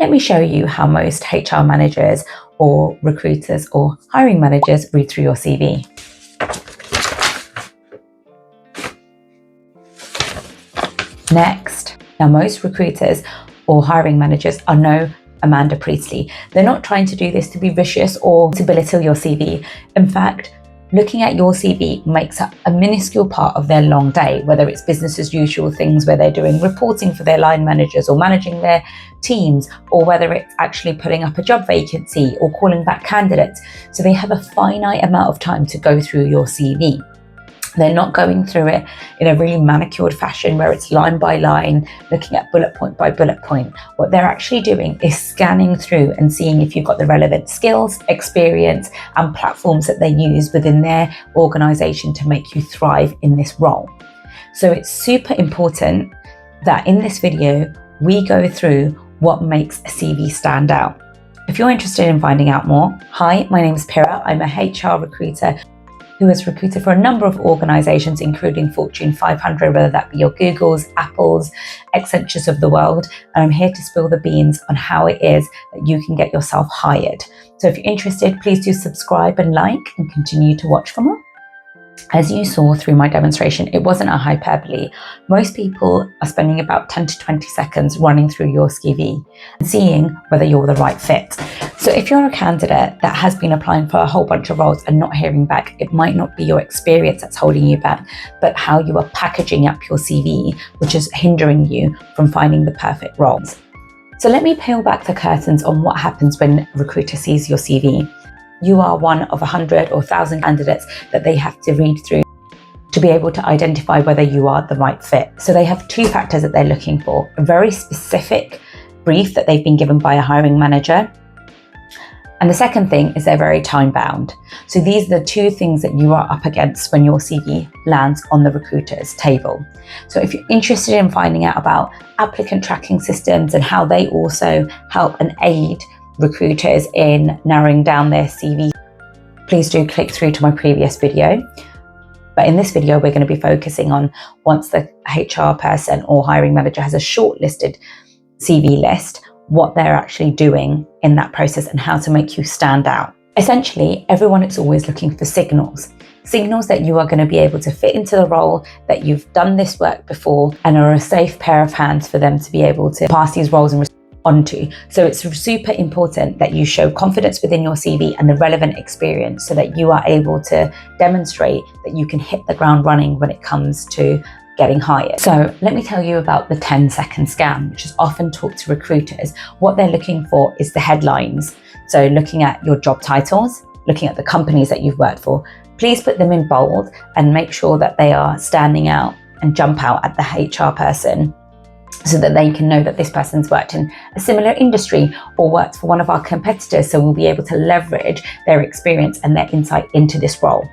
Let me show you how most HR managers or recruiters or hiring managers read through your CV. Next, now most recruiters or hiring managers are no Amanda Priestley. They're not trying to do this to be vicious or to belittle your CV. In fact, looking at your CV makes up a minuscule part of their long day, whether it's business as usual things where they're doing reporting for their line managers or managing their teams, or whether it's actually putting up a job vacancy or calling back candidates. So they have a finite amount of time to go through your CV. They're not going through it in a really manicured fashion where it's line by line, looking at bullet point by bullet point. What they're actually doing is scanning through and seeing if you've got the relevant skills, experience, and platforms that they use within their organization to make you thrive in this role. So it's super important that in this video, we go through what makes a CV stand out. If you're interested in finding out more, hi, my name is Pira. I'm a HR recruiter who has recruited for a number of organizations, including Fortune 500, whether that be your Googles, Apples, Accentures of the world. And I'm here to spill the beans on how it is that you can get yourself hired. So if you're interested, please do subscribe and like and continue to watch for more. As you saw through my demonstration, it wasn't a hyperbole. Most people are spending about 10 to 20 seconds running through your CV and seeing whether you're the right fit. So if you're a candidate that has been applying for a whole bunch of roles and not hearing back, it might not be your experience that's holding you back, but how you are packaging up your CV, which is hindering you from finding the perfect roles. So let me peel back the curtains on what happens when a recruiter sees your CV. You are one of 100 or 1,000 candidates that they have to read through to be able to identify whether you are the right fit. So they have two factors that they're looking for: a very specific brief that they've been given by a hiring manager. And the second thing is they're very time bound. So these are the two things that you are up against when your CV lands on the recruiter's table. So if you're interested in finding out about applicant tracking systems and how they also help and aid recruiters in narrowing down their CV, please do click through to my previous video. But in this video, we're going to be focusing on once the HR person or hiring manager has a shortlisted CV list, what they're actually doing in that process and how to make you stand out. Essentially, everyone is always looking for signals that you are going to be able to fit into the role, that you've done this work before and are a safe pair of hands for them to be able to pass these roles and onto. So it's super important that you show confidence within your CV and the relevant experience so that you are able to demonstrate that you can hit the ground running when it comes to getting hired. So let me tell you about the 10-second scan, which is often taught to recruiters. What they're looking for is the headlines. So looking at your job titles, looking at the companies that you've worked for, please put them in bold and make sure that they are standing out and jump out at the HR person, so that they can know that this person's worked in a similar industry or worked for one of our competitors, so we'll be able to leverage their experience and their insight into this role.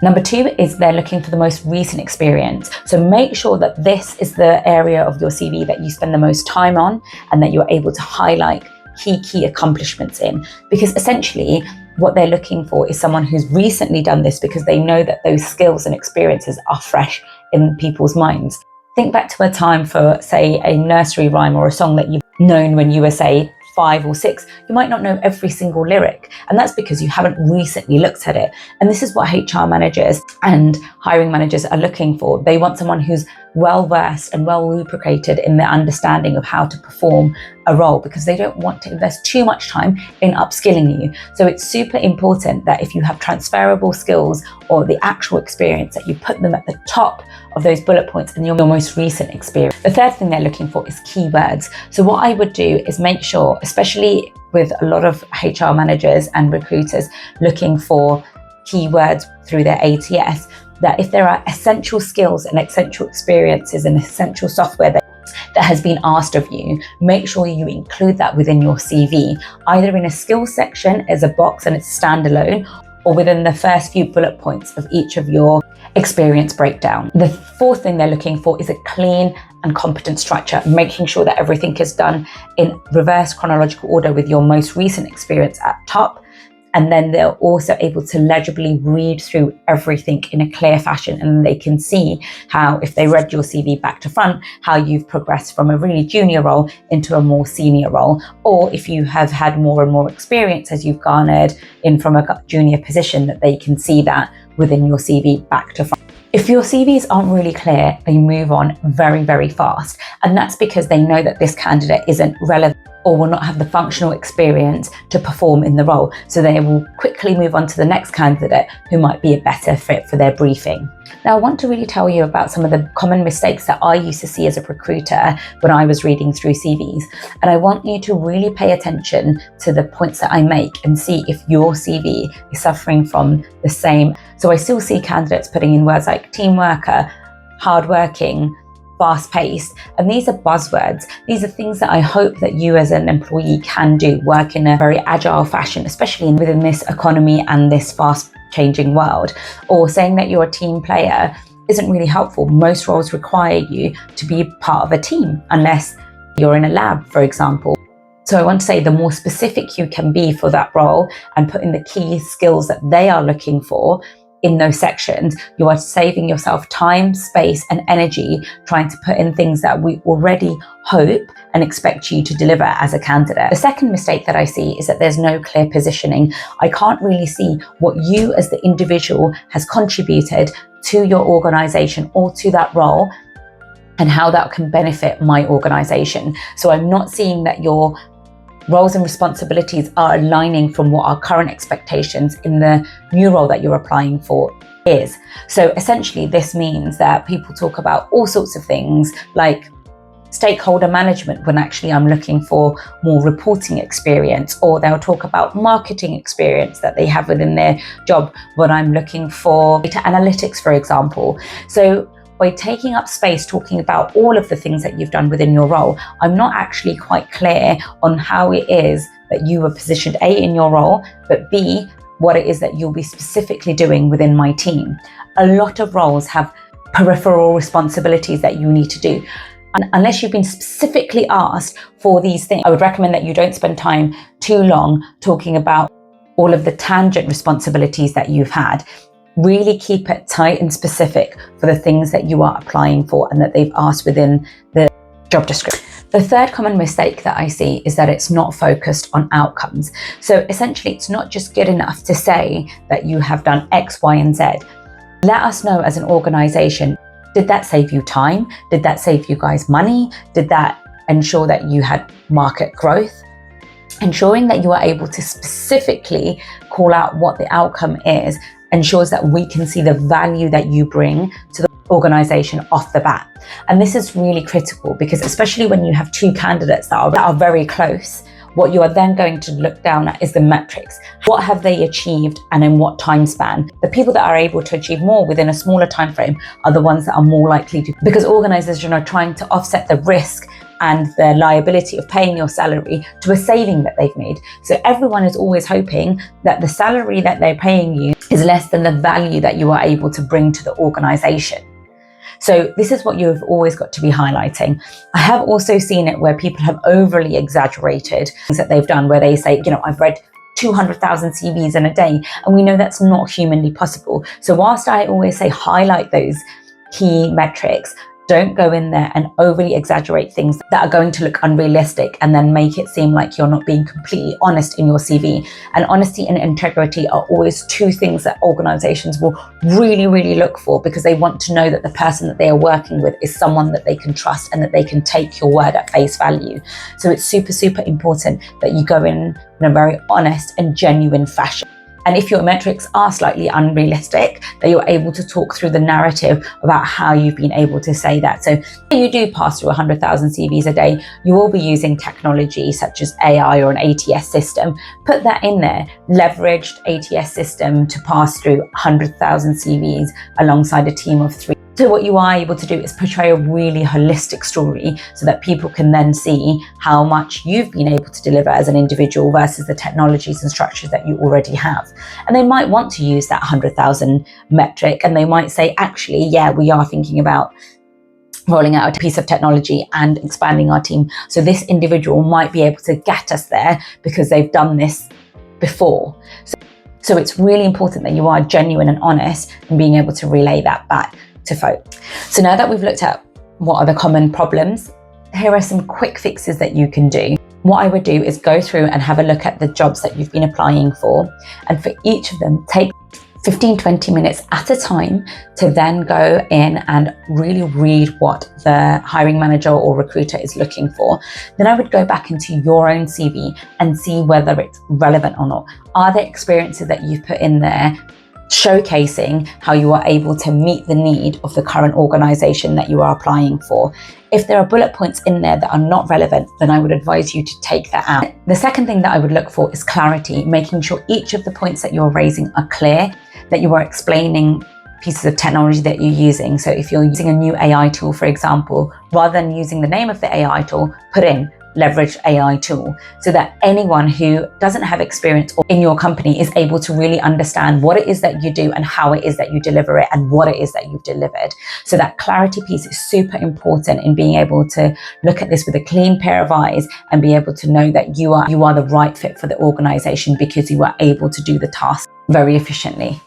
Number two is they're looking for the most recent experience. So make sure that this is the area of your CV that you spend the most time on and that you're able to highlight key accomplishments in, because essentially what they're looking for is someone who's recently done this, because they know that those skills and experiences are fresh in people's minds. Think back to a time for, say, a nursery rhyme or a song that you've known when you were, say, 5 or 6. You might not know every single lyric, and that's because you haven't recently looked at it. And this is what HR managers and hiring managers are looking for. They want someone who's well-versed and well-lubricated in their understanding of how to perform a role, because they don't want to invest too much time in upskilling you. So it's super important that if you have transferable skills or the actual experience, that you put them at the top of those bullet points in your most recent experience. The third thing they're looking for is keywords. So what I would do is make sure, especially with a lot of HR managers and recruiters looking for keywords through their ATS, that if there are essential skills and essential experiences and essential software that has been asked of you, make sure you include that within your CV, either in a skills section as a box and it's standalone, or within the first few bullet points of each of your experience breakdown. The fourth thing they're looking for is a clean and competent structure, making sure that everything is done in reverse chronological order with your most recent experience at top And then they're also able to legibly read through everything in a clear fashion, and they can see how, if they read your CV back to front, how you've progressed from a really junior role into a more senior role, or if you have had more and more experience as you've garnered in from a junior position, that they can see that within your CV back to front. If your CVs aren't really clear, they move on very, very fast. And that's because they know that this candidate isn't relevant or will not have the functional experience to perform in the role. So they will quickly move on to the next candidate who might be a better fit for their briefing. Now, I want to really tell you about some of the common mistakes that I used to see as a recruiter when I was reading through CVs. And I want you to really pay attention to the points that I make and see if your CV is suffering from the same. So I still see candidates putting in words like team worker, hardworking, fast-paced, and these are buzzwords. These are things that I hope that you as an employee can do, work in a very agile fashion, especially within this economy and this fast-changing world. Or saying that you're a team player isn't really helpful. Most roles require you to be part of a team, unless you're in a lab, for example. So I want to say the more specific you can be for that role and put in the key skills that they are looking for in those sections, you are saving yourself time, space, and energy trying to put in things that we already hope and expect you to deliver as a candidate. The second mistake that I see is that there's no clear positioning. I can't really see what you as the individual has contributed to your organization or to that role and how that can benefit my organization. So I'm not seeing that your roles and responsibilities are aligning from what our current expectations in the new role that you're applying for is. So essentially, this means that people talk about all sorts of things like stakeholder management when actually I'm looking for more reporting experience, or they'll talk about marketing experience that they have within their job when I'm looking for data analytics, for example. So by taking up space talking about all of the things that you've done within your role, I'm not actually quite clear on how it is that you were positioned A, in your role, but B, what it is that you'll be specifically doing within my team. A lot of roles have peripheral responsibilities that you need to do. And unless you've been specifically asked for these things, I would recommend that you don't spend time too long talking about all of the tangent responsibilities that you've had. Really keep it tight and specific for the things that you are applying for and that they've asked within the job description. The third common mistake that I see is that it's not focused on outcomes. So essentially, it's not just good enough to say that you have done X, Y, and Z. Let us know as an organization, did that save you time? Did that save you guys money? Did that ensure that you had market growth? Ensuring that you are able to specifically call out what the outcome is ensures that we can see the value that you bring to the organization off the bat. And this is really critical because especially when you have two candidates that are very close, what you are then going to look down at is the metrics. What have they achieved and in what time span? The people that are able to achieve more within a smaller time frame are the ones that are more likely to, because organizations are trying to offset the risk and the liability of paying your salary to a saving that they've made. So everyone is always hoping that the salary that they're paying you is less than the value that you are able to bring to the organization. So this is what you've always got to be highlighting. I have also seen it where people have overly exaggerated things that they've done, where they say, I've read 200,000 CVs in a day, and we know that's not humanly possible. So whilst I always say highlight those key metrics, don't go in there and overly exaggerate things that are going to look unrealistic and then make it seem like you're not being completely honest in your CV. And honesty and integrity are always two things that organizations will really, really look for, because they want to know that the person that they are working with is someone that they can trust and that they can take your word at face value. So it's super, super important that you go in a very honest and genuine fashion. And if your metrics are slightly unrealistic, that you're able to talk through the narrative about how you've been able to say that. So if you do pass through 100,000 CVs a day, you will be using technology such as AI or an ATS system. Put that in there, leveraged ATS system to pass through 100,000 CVs alongside a team of 3. So what you are able to do is portray a really holistic story so that people can then see how much you've been able to deliver as an individual versus the technologies and structures that you already have. And they might want to use that 100,000 metric, and they might say, actually, yeah, we are thinking about rolling out a piece of technology and expanding our team. So this individual might be able to get us there because they've done this before. So it's really important that you are genuine and honest and being able to relay that back to folks. So now that we've looked at what are the common problems, here are some quick fixes that you can do. What I would do is go through and have a look at the jobs that you've been applying for, and for each of them, take 15-20 minutes at a time to then go in and really read what the hiring manager or recruiter is looking for. Then I would go back into your own CV and see whether it's relevant or not. Are there experiences that you've put in there showcasing how you are able to meet the need of the current organization that you are applying for? If there are bullet points in there that are not relevant, then I would advise you to take that out. The second thing that I would look for is clarity, making sure each of the points that you're raising are clear, that you are explaining pieces of technology that you're using. So if you're using a new AI tool, for example, rather than using the name of the AI tool, put in leverage AI tool, so that anyone who doesn't have experience in your company is able to really understand what it is that you do and how it is that you deliver it and what it is that you've delivered. So that clarity piece is super important in being able to look at this with a clean pair of eyes and be able to know that you are the right fit for the organization because you are able to do the task very efficiently.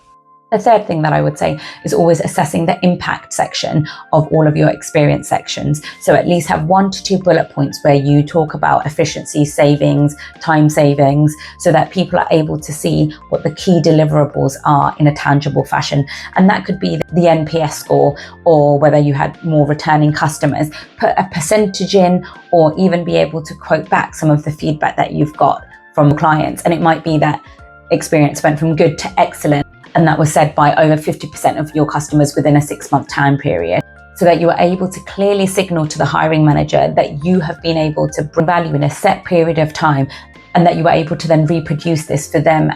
The third thing that I would say is always assessing the impact section of all of your experience sections. So at least have 1 to 2 bullet points where you talk about efficiency savings, time savings, so that people are able to see what the key deliverables are in a tangible fashion. And that could be the NPS score, or whether you had more returning customers. Put a percentage in, or even be able to quote back some of the feedback that you've got from clients. And it might be that experience went from good to excellent, and that was said by over 50% of your customers within a 6-month time period, so that you are able to clearly signal to the hiring manager that you have been able to bring value in a set period of time, and that you are able to then reproduce this for them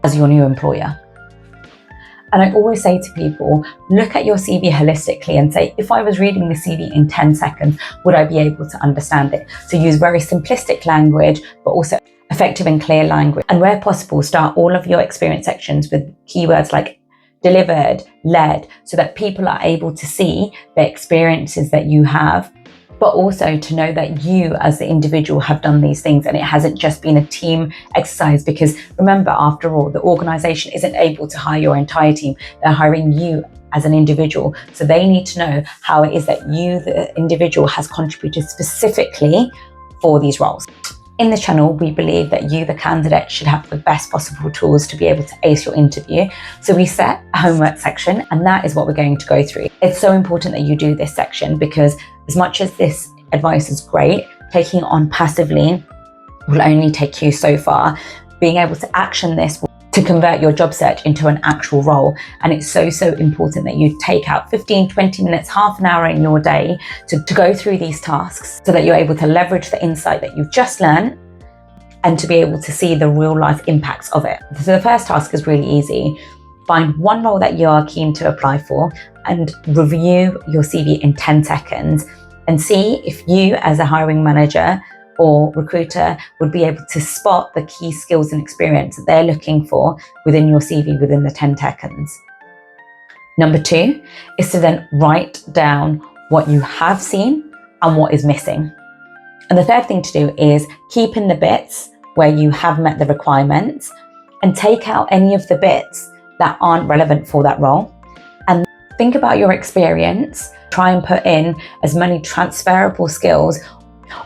as your new employer. And I always say to people, look at your CV holistically and say, if I was reading the CV in 10 seconds, would I be able to understand it? So use very simplistic language, but also effective and clear language. And where possible, start all of your experience sections with keywords like delivered, led, so that people are able to see the experiences that you have, but also to know that you as the individual have done these things and it hasn't just been a team exercise. Because remember, after all, the organization isn't able to hire your entire team. They're hiring you as an individual. So they need to know how it is that you, the individual, has contributed specifically for these roles. In this channel, we believe that you, the candidate, should have the best possible tools to be able to ace your interview. So we set a homework section, and that is what we're going to go through. It's so important that you do this section, because as much as this advice is great, taking it on passively will only take you so far. Being able to action this to convert your job search into an actual role. And it's so important that you take out 15-20 minutes, half an hour in your day to go through these tasks, so that you're able to leverage the insight that you've just learned and to be able to see the real life impacts of it. So the first task is really easy. Find one role that you are keen to apply for and review your CV in 10 seconds and see if you, as a hiring manager or recruiter, would be able to spot the key skills and experience that they're looking for within your CV within the 10 seconds. Number 2 is to then write down what you have seen and what is missing. And the third thing to do is keep in the bits where you have met the requirements and take out any of the bits that aren't relevant for that role. And think about your experience. Try and put in as many transferable skills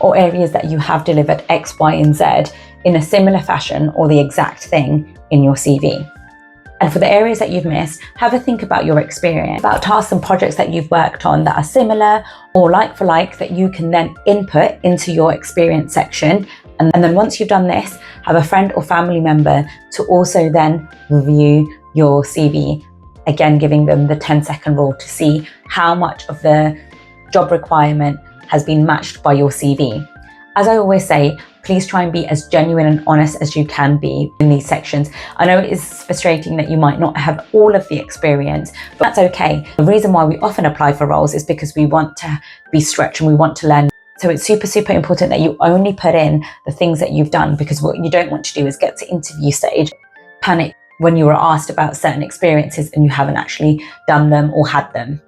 or areas that you have delivered X, Y, and Z in a similar fashion or the exact thing in your CV. And for the areas that you've missed, have a think about your experience, about tasks and projects that you've worked on that are similar or like for like, that you can then input into your experience section. And then once you've done this, have a friend or family member to also then review your CV, again giving them the 10-second rule to see how much of the job requirement has been matched by your CV. As I always say, please try and be as genuine and honest as you can be in these sections. I know it is frustrating that you might not have all of the experience, but that's okay. The reason why we often apply for roles is because we want to be stretched and we want to learn. So it's super important that you only put in the things that you've done, because what you don't want to do is get to interview stage, panic when you were asked about certain experiences and you haven't actually done them or had them.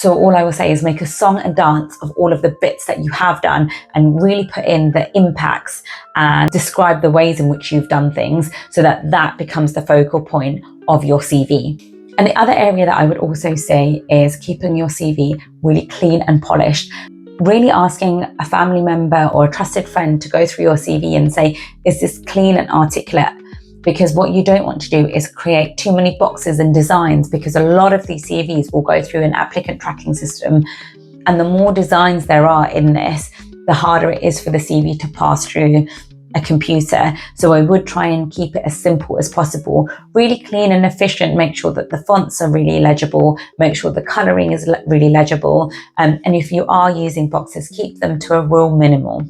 So all I will say is make a song and dance of all of the bits that you have done and really put in the impacts and describe the ways in which you've done things so that that becomes the focal point of your CV. And the other area that I would also say is keeping your CV really clean and polished. Really asking a family member or a trusted friend to go through your CV and say, is this clean and articulate? Because what you don't want to do is create too many boxes and designs, because a lot of these CVs will go through an applicant tracking system. And the more designs there are in this, the harder it is for the CV to pass through a computer. So I would try and keep it as simple as possible, really clean and efficient. Make sure that the fonts are really legible, make sure the coloring is really legible. And if you are using boxes, keep them to a real minimal.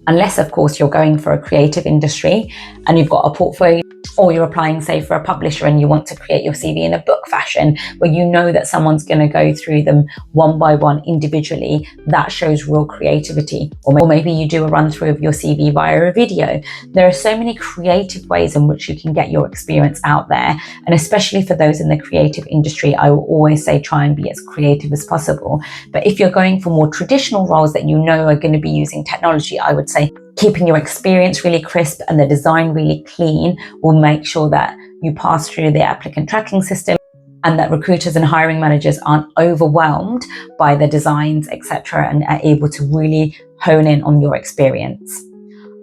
Unless, of course, you're going for a creative industry and you've got a portfolio, or you're applying, say, for a publisher and you want to create your CV in a book fashion where you know that someone's going to go through them one by one individually. That shows real creativity. Or maybe you do a run through of your CV via a video. There are so many creative ways in which you can get your experience out there. And especially for those in the creative industry, I will always say try and be as creative as possible. But if you're going for more traditional roles that you know are going to be using technology, I would say keeping your experience really crisp and the design really clean will make sure that you pass through the applicant tracking system and that recruiters and hiring managers aren't overwhelmed by the designs, etc., and are able to really hone in on your experience.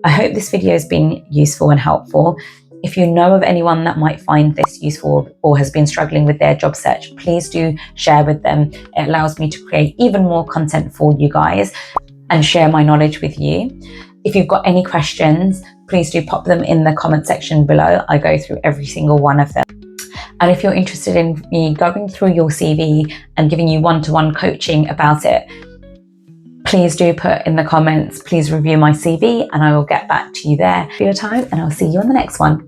I hope this video has been useful and helpful. If you know of anyone that might find this useful or has been struggling with their job search, please do share with them. It allows me to create even more content for you guys and share my knowledge with you. If you've got any questions, please do pop them in the comment section below. I go through every single one of them. And if you're interested in me going through your CV and giving you one-to-one coaching about it, please do put in the comments, please review my CV and I will get back to you there for your time, and I'll see you on the next one.